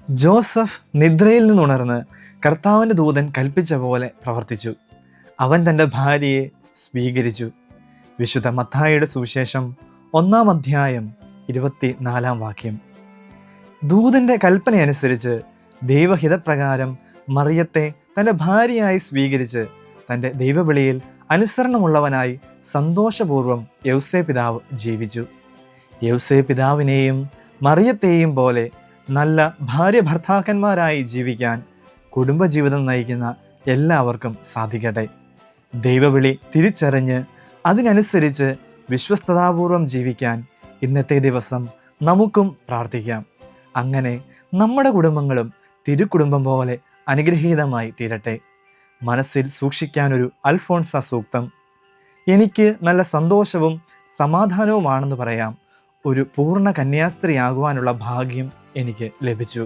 Joseph നിദ്രയിൽ നിന്നുണർന്ന് കർത്താവിൻ്റെ ദൂതൻ കൽപ്പിച്ച പോലെ പ്രവർത്തിച്ചു. അവൻ തൻ്റെ ഭാര്യയെ സ്വീകരിച്ചു. വിശുദ്ധ മത്തായിയുടെ സുവിശേഷം 1-ാം അധ്യായം 24-ാം വാക്യം. ദൂതൻ്റെ കൽപ്പനയനുസരിച്ച് ദൈവഹിതപ്രകാരം മറിയത്തെ തൻ്റെ ഭാര്യയായി സ്വീകരിച്ച് തൻ്റെ ദൈവവിളിയിൽ അനുസരണമുള്ളവനായി സന്തോഷപൂർവ്വം യൗസേ പിതാവ് ജീവിച്ചു. യൗസേ പിതാവിനെയും മറിയത്തെയും പോലെ നല്ല ഭാര്യ ഭർത്താക്കന്മാരായി ജീവിക്കാൻ കുടുംബജീവിതം നയിക്കുന്ന എല്ലാവർക്കും സാധിക്കട്ടെ. ദൈവവിളി തിരിച്ചറിഞ്ഞ് അതിനനുസരിച്ച് വിശ്വസ്തതാപൂർവം ജീവിക്കാൻ ഇന്നത്തെ ദിവസം നമുക്കും പ്രാർത്ഥിക്കാം. അങ്ങനെ നമ്മുടെ കുടുംബങ്ങളും തിരുക്കുടുംബം പോലെ അനുഗ്രഹീതമായി തീരട്ടെ. മനസ്സിൽ സൂക്ഷിക്കാനൊരു അൽഫോൺസ സൂക്തം. എനിക്ക് നല്ല സന്തോഷവും സമാധാനവുമാണെന്ന് പറയാം. ഒരു പൂർണ്ണ കന്യാസ്ത്രീയാകുവാനുള്ള ഭാഗ്യം എനിക്ക് ലഭിച്ചു.